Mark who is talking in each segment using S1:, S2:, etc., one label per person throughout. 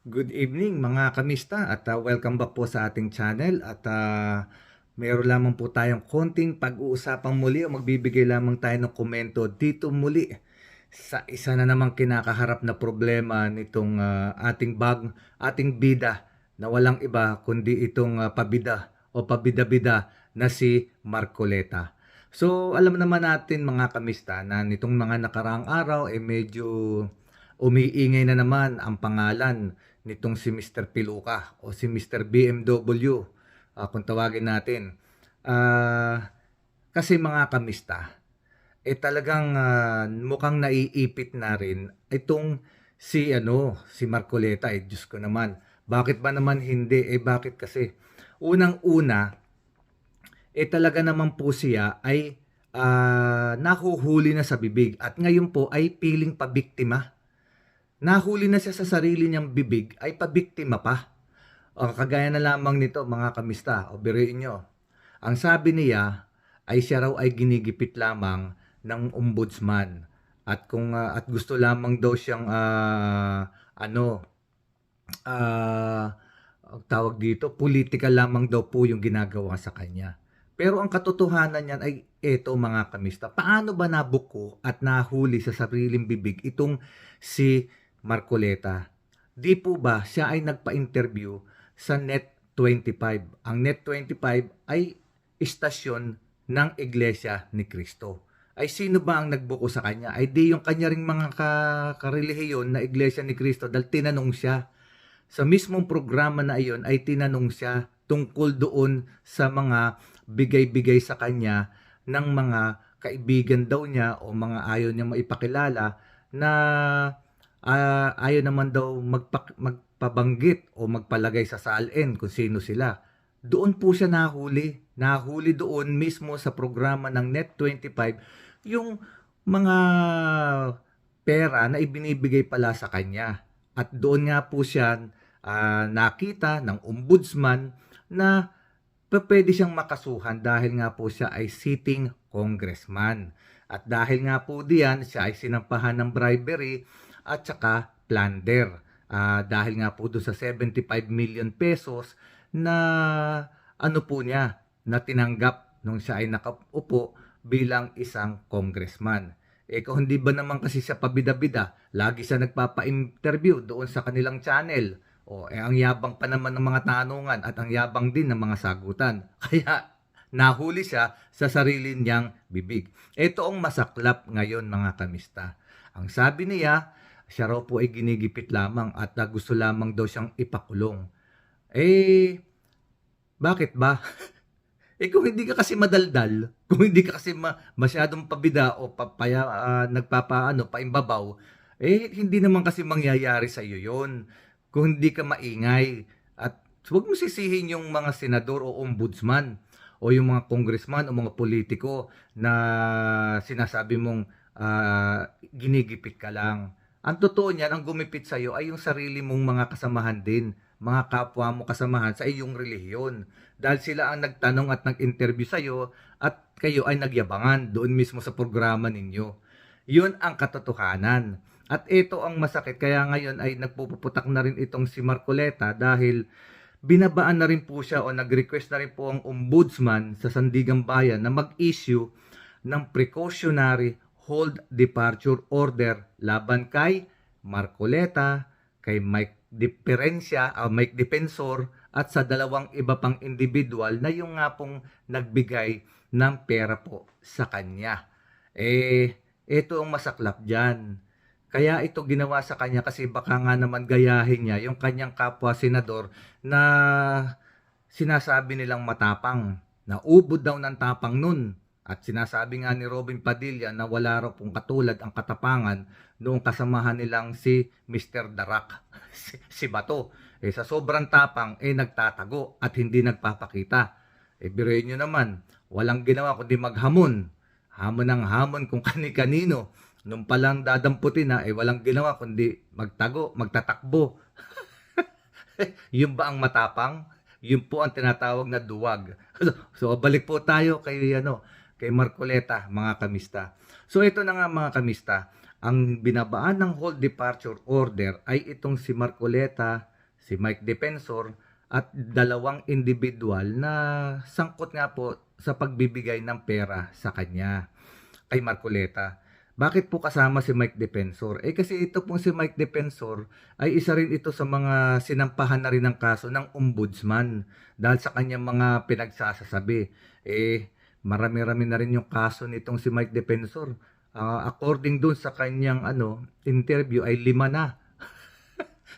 S1: Good evening mga kamista at welcome back po sa ating channel at meron lamang po tayong konting pag-uusapang muli o magbibigay lamang tayo ng komento dito muli sa isa na namang kinakaharap na problema nitong ating bida na walang iba kundi itong pabida o pabida-bida na si Marcoleta. So alam naman natin mga kamista na nitong mga nakaraang araw medyo umiingay na naman ang pangalan nitong si Mr. Piluka o si Mr. BMW, kung tawagin natin. Kasi mga kamista, talagang mukhang naiipit na rin itong si Marcoleta. Diyos ko naman, bakit ba naman hindi? Bakit kasi? Unang-una, talaga naman po siya ay nahuhuli na sa bibig at ngayon po ay piling pabiktima. Nahuli na siya sa sarili niyang bibig ay pabiktima pa. O kagaya na lamang nito mga kamista, o biruin nyo. Ang sabi niya ay siya raw ay ginigipit lamang ng ombudsman. At gusto lamang daw siyang tawag dito, political lamang daw po yung ginagawa sa kanya. Pero ang katotohanan niyan ay eto mga kamista. Paano ba nabuko at nahuli sa sariling bibig itong si Marcoleta? Di po ba siya ay nagpa-interview sa Net25? Ang Net25 ay istasyon ng Iglesia ni Cristo. Ay sino ba ang nagbuko sa kanya? Ay di yung kanya ring mga karelihiyon na Iglesia ni Cristo dahil tinanong siya. Sa mismong programa na iyon ay tinanong siya tungkol doon sa mga bigay-bigay sa kanya ng mga kaibigan daw niya o mga ayaw niya maipakilala na ayaw naman daw magpabanggit o magpalagay sa salin kung sino sila. Doon po siya nahuli. Nahuli doon mismo sa programa ng Net25 yung mga pera na ibinibigay pala sa kanya. At doon nga po siya nakita ng ombudsman na pwede siyang makasuhan dahil nga po siya ay sitting congressman. At dahil nga po diyan, siya ay sinampahan ng bribery at saka plunder. Dahil nga po doon sa 75 million pesos na ano po niya, na tinanggap nung siya ay nakaupo bilang isang congressman. Kung hindi ba naman kasi siya pabida-bida, lagi siya nagpapa-interview doon sa kanilang channel. Ang yabang pa naman ng mga tanungan at ang yabang din ng mga sagutan. Kaya nahuli siya sa sarili niyang bibig. Ito ang masaklap ngayon mga kamista. Ang sabi niya, siya raw po ay ginigipit lamang at gusto lamang daw siyang ipakulong. Bakit ba? Kung hindi ka kasi madaldal, kung hindi ka kasi masyadong pabida o paimbabaw, hindi naman kasi mangyayari sa iyo yon. Kung hindi ka maingay. At huwag mo sisihin yung mga senador o ombudsman o yung mga congressman o mga politiko na sinasabi mong ginigipit ka lang. Ang totoo niyan, ang gumipit sa iyo ay yung sarili mong mga kasamahan din, mga kapwa mo kasamahan sa iyong relihiyon. Dahil sila ang nagtanong at nag-interview sa iyo at kayo ay nagyabangan doon mismo sa programa ninyo. Yun ang katotohanan. At ito ang masakit, kaya ngayon ay nagpupuputak na rin itong si Marcoleta dahil binabaan na rin po siya o nag-request na rin po ang ombudsman sa Sandigang Bayan na mag-issue ng precautionary hold departure order laban kay Marcoleta, kay Mike Mike Defensor at sa dalawang iba pang individual na yung nga pong nagbigay ng pera po sa kanya. Ito ang masaklap dyan. Kaya ito ginawa sa kanya kasi baka nga naman gayahin niya yung kanyang kapwa senador na sinasabi nilang matapang. Na ubod daw ng tapang nun. At sinasabi nga ni Robin Padilla na wala raw pong katulad ang katapangan noong kasamahan nilang si Mr. Darak, si Bato. Sa sobrang tapang, nagtatago at hindi nagpapakita. Biruin nyo naman, walang ginawa kundi maghamon. Hamon ng hamon kung kani-kanino. Nung palang dadamputin na, walang ginawa kundi magtatakbo. Yun ba ang matapang? Yun po ang tinatawag na duwag. So, balik po tayo kay Marcoleta, mga kamista. So, ito na nga mga kamista. Ang binabaan ng hold departure order ay itong si Marcoleta si Mike Defensor at dalawang individual na sangkot nga po sa pagbibigay ng pera sa kanya, kay Marcoleta. Bakit po kasama si Mike Defensor? Kasi ito pong si Mike Defensor ay isa rin ito sa mga sinampahan na rin ng kaso ng ombudsman dahil sa kanyang mga pinagsasasabi. Marami-rami na rin yung kaso nitong si Mike Defensor. According dun sa kanyang interview ay 5 na.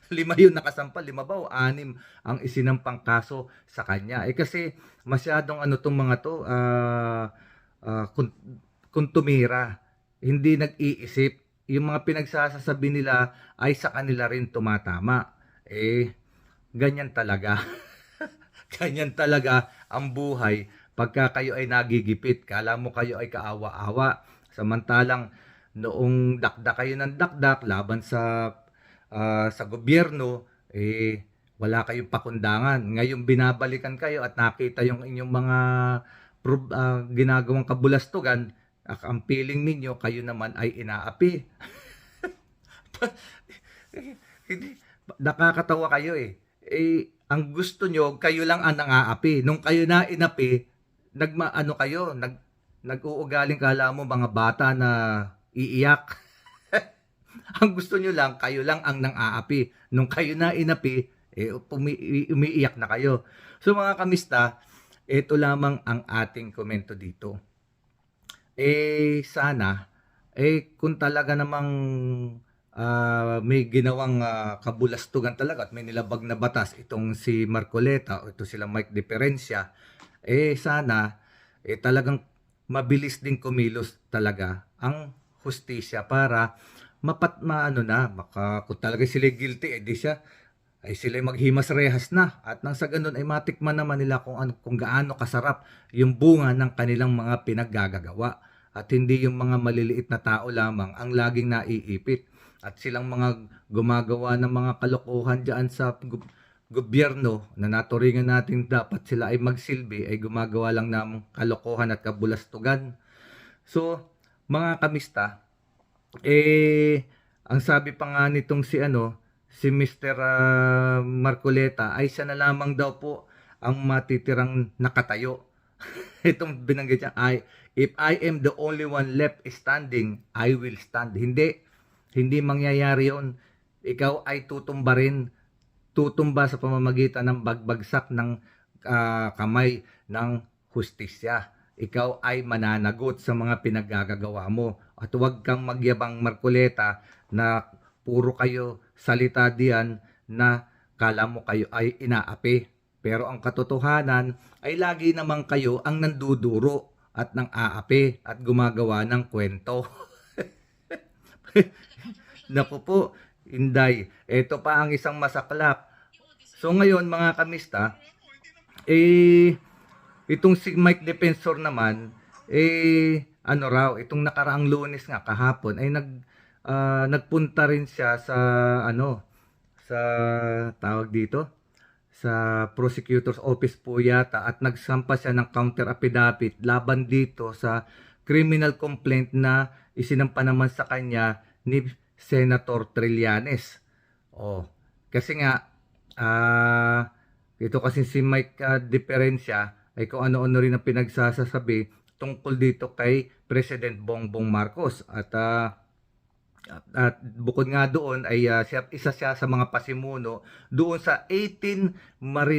S1: 5 yung nakasampal, 5 ba o 6 ang isinampang kaso sa kanya. Kasi masyadong tong mga to, kung tumira, hindi nag-iisip. Yung mga pinagsasabi nila ay sa kanila rin tumatama. Ganyan talaga. Ganyan talaga ang buhay pagka kayo ay nagigipit. Kala mo kayo ay kaawa-awa. Samantalang noong dakdak kayo ng dakdak laban sa gobyerno, wala kayong pakundangan. Ngayon binabalikan kayo at nakita yung inyong mga ginagawang kabulastugan, ang feeling ninyo kayo naman ay inaapi. Hindi, nakakatawa kayo ang gusto nyo, kayo lang ang nangaapi. Nung kayo na inapi, nag-uugaling kala mo mga bata na iiyak. Ang gusto nyo lang, kayo lang ang nang-aapi. Nung kayo na inapi, umiiyak na kayo. So mga kamista, ito lamang ang ating komento dito. Sana, kung talaga namang may ginawang kabulastugan talaga at may nilabag na batas itong si Marcoleta o ito sila Mike Diferencia, sana, talagang mabilis din kumilos talaga ang hustisya para kung talaga sila guilty, sila maghimas rehas na at nang sa ganun ay matikman naman nila kung gaano kasarap yung bunga ng kanilang mga pinaggagawa at hindi yung mga maliliit na tao lamang ang laging naiipit at silang mga gumagawa ng mga kalokohan diyan sa gobyerno na naturingan natin dapat sila ay magsilbi ay gumagawa lang ng kalokohan at kabulastugan. So mga kamista, ang sabi pa nga nitong si Mr. Marcoleta ay siya na lamang daw po ang matitirang nakatayo. Itong binanggit niya if I am the only one left standing, I will stand. Hindi mangyayari yon. Ikaw ay tutumba sa pamamagitan ng bagbagsak ng kamay ng hustisya. Ikaw ay mananagot sa mga pinaggagawa mo. At huwag kang magyabang Marcoleta na puro kayo salita diyan na kala mo kayo ay inaapi. Pero ang katotohanan ay lagi naman kayo ang nanduduro at nang aapi at gumagawa ng kwento. Naku po, Inday, ito pa ang isang masaklap. So ngayon mga kamista, itong si Mike Defensor naman, itong nakaraang Lunes nga kahapon ay nagpunta rin siya sa sa tawag dito sa prosecutor's office po yata at nagsampa siya ng counter affidavit laban dito sa criminal complaint na isinampa naman sa kanya ni Senator Trillanes. Kasi nga ito kasi si Mike Diferencia ay kung ano-ano rin ang pinagsasabi tungkol dito kay President Bongbong Marcos at bukod nga doon ay isa siya sa mga pasimuno doon sa 18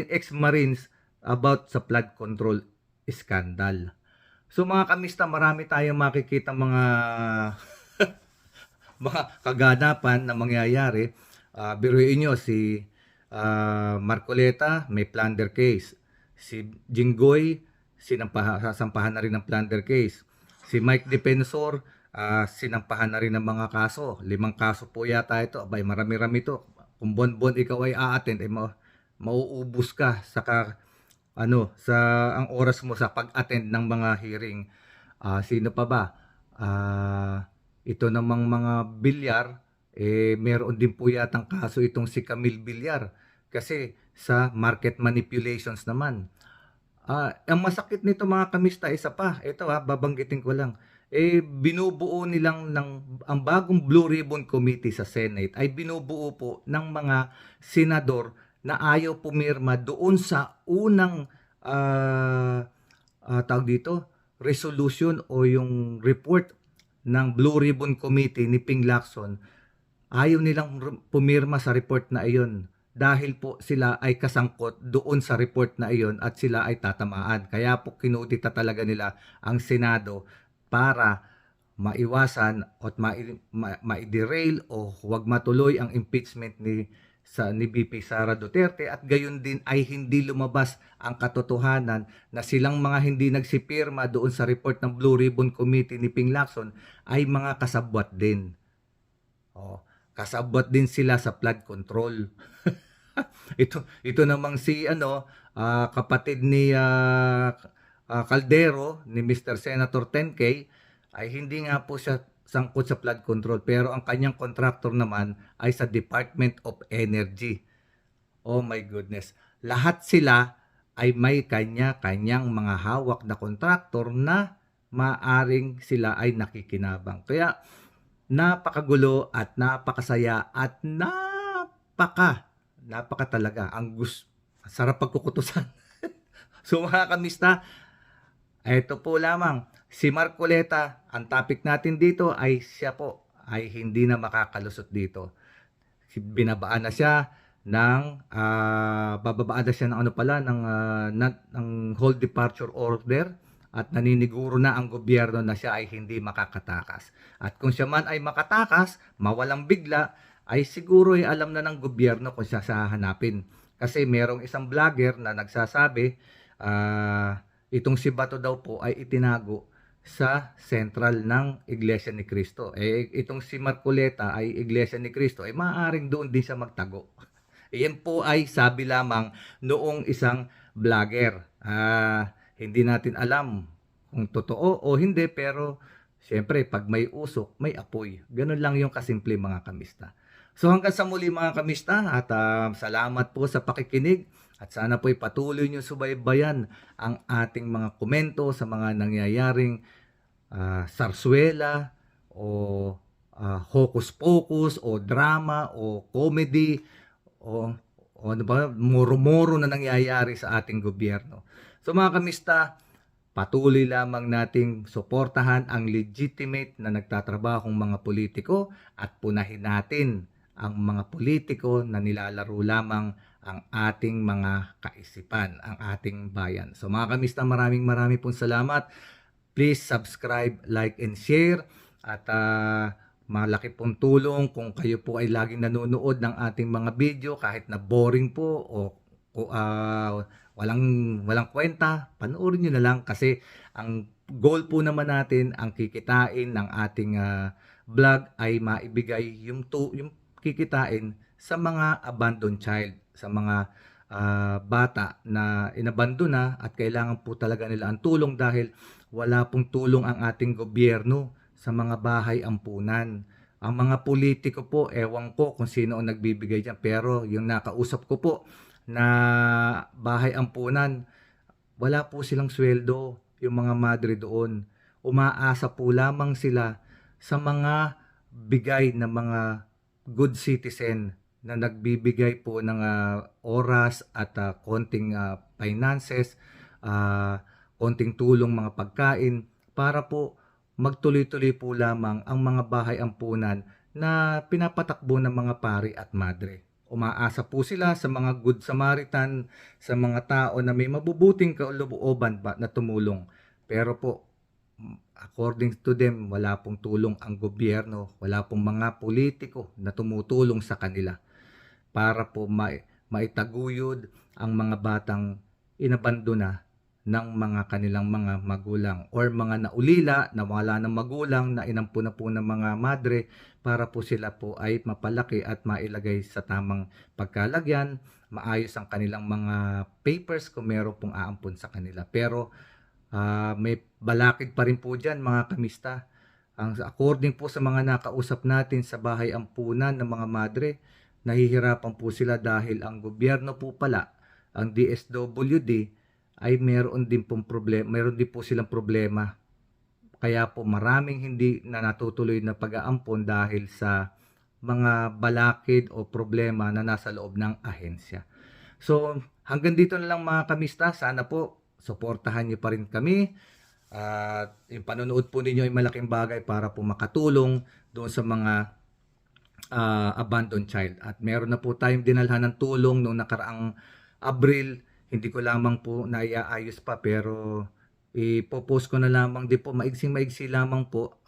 S1: ex-Marines about sa flood control scandal. So mga kamista, marami tayong makikita mga mga kaganapan na mangyayari. Biruin nyo si Marcoleta may plunder case. Si Jinggoy sasampahan na rin ng plunder case. Si Mike Defensor sinampahan na rin ng mga kaso. 5 kaso po yata ito. Abay, marami-rami to. Kung buwan-buwan ikaw ay a-attend, mauubos ka sa ang oras mo sa pag-attend ng mga hearing. Sino pa ba? Ito namang mga Bilyar, meron din po yatang kaso itong si Camille Bilyar. Kasi sa market manipulations naman. Ang masakit nito mga kamista, isa pa. Ito babanggitin ko lang. Binubuo nilang ang bagong Blue Ribbon Committee sa Senate ay binubuo po ng mga senador na ayaw pumirma doon sa unang tawag dito, resolution o yung report ng Blue Ribbon Committee ni Ping Lacson. Ayaw nilang pumirma sa report na iyon dahil po sila ay kasangkot doon sa report na iyon at sila ay tatamaan. Kaya po kinudita talaga nila ang Senado para maiwasan at ma-derail o huwag matuloy ang impeachment ni VP Sara Duterte, at gayon din ay hindi lumabas ang katotohanan na silang mga hindi nagsipirma doon sa report ng Blue Ribbon Committee ni Ping Lacson ay mga kasabwat din. Kasabwat din sila sa flood control. ito namang si kapatid ni Caldero, ni Mr. Senator 10K, ay hindi nga po siya sangkot sa flood control, pero ang kanyang contractor naman ay sa Department of Energy. Oh my goodness. Lahat sila ay may kanya-kanyang mga hawak na contractor na maaring sila ay nakikinabang. Kaya napakagulo at napakasaya at napaka talaga ang sarap pagkukutusan. So mga kamista, ito po lamang si Marcoleta. Ang topic natin dito ay siya po ay hindi na makakalusot dito. Binabaan na siya ng bababaan na siya ng ng hold departure order, at naniniguro na ang gobyerno na siya ay hindi makakatakas. At kung siya man ay makatakas, mawalang bigla, ay siguro ay alam na ng gobyerno kung siya hahanapin. Kasi merong isang vlogger na nagsasabi, itong si Bato daw po ay itinago sa sentral ng Iglesia ni Cristo. Itong si Marcoleta ay Iglesia ni Cristo, ay maaaring doon din siya magtago. Iyan po ay sabi lamang noong isang vlogger. Hindi natin alam kung totoo o hindi, pero siyempre pag may usok, may apoy. Ganun lang yung kasimple mga kamista. So hanggang sa muli mga kamista, at salamat po sa pakikinig, at sana po'y patuloy nyo subaybayan ang ating mga komento sa mga nangyayaring sarsuela o hocus-pocus o drama o comedy o ano ba, muro-muro na nangyayari sa ating gobyerno. So mga kamista, patuloy lamang nating suportahan ang legitimate na nagtatrabahong mga politiko at punahin natin ang mga politiko na nilalaro lamang ang ating mga kaisipan, ang ating bayan. So mga kamista, maraming pong salamat. Please subscribe, like, and share. At malaki pong tulong kung kayo po ay laging nanonood ng ating mga video, kahit na boring po o walang kwenta, panoorin nyo na lang, kasi ang goal po naman natin, ang kikitain ng ating vlog ay maibigay yung kikitain sa mga abandoned child, sa mga bata na inabandon na at kailangan po talaga nila ang tulong dahil wala pong tulong ang ating gobyerno sa mga bahay ampunan. Ang mga politiko po, ewan ko kung sino ang nagbibigay dyan, pero yung nakausap ko po na bahay ampunan, wala po silang sweldo, yung mga madre doon. Umaasa po lamang sila sa mga bigay ng mga good citizen na nagbibigay po ng oras at konting finances, konting tulong, mga pagkain, para po magtuloy-tuloy po lamang ang mga bahay ampunan na pinapatakbo ng mga pari at madre. Umaasa po sila sa mga good Samaritan, sa mga tao na may mabubuting kalooban na tumulong. Pero po, according to them, wala pong tulong ang gobyerno, wala pong mga politiko na tumutulong sa kanila para po maitaguyod ang mga batang inabandona ng mga kanilang mga magulang or mga naulila na wala ng magulang na inampo na po ng mga madre, para po sila po ay mapalaki at mailagay sa tamang pagkalagyan, maayos ang kanilang mga papers kung meron pong aampon sa kanila. Pero may balakid pa rin po dyan mga kamista. According po sa mga nakausap natin sa bahay ampunan ng mga madre, nahihirapan po sila dahil ang gobyerno po pala, ang DSWD, ay meron din po silang problema. Kaya po maraming hindi na natutuloy na pag-aampon dahil sa mga balakid o problema na nasa loob ng ahensya. So, hanggang dito na lang mga kamista. Sana po suportahan niyo pa rin kami. At yung panonood po ninyo ay malaking bagay para po makatulong doon sa mga abandoned child. At meron na po tayong dinalhan ng tulong noong nakaraang Abril. Hindi ko lamang po naiaayos pa, pero ipopost ko na lamang din po, maigsing-maigsi lamang po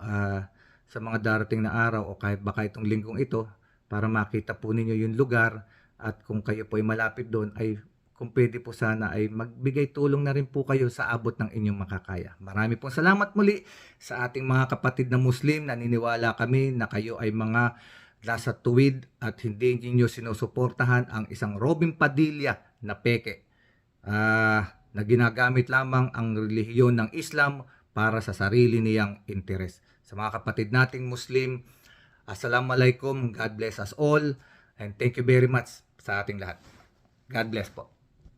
S1: sa mga darating na araw o kahit baka itong linggong ito, para makita po ninyo yung lugar. At kung kayo po ay malapit doon, ay kung pwede po sana ay magbigay tulong na rin po kayo sa abot ng inyong makakaya. Marami pong salamat muli sa ating mga kapatid na Muslim. Naniniwala kami na kayo ay mga nasa tuwid at hindi niyo sinusuportahan ang isang Robin Padilla na peke, na ginagamit lamang ang relihiyon ng Islam para sa sarili niyang interes. Sa mga kapatid nating Muslim, Assalamualaikum, God bless us all, and thank you very much sa ating lahat. God bless po.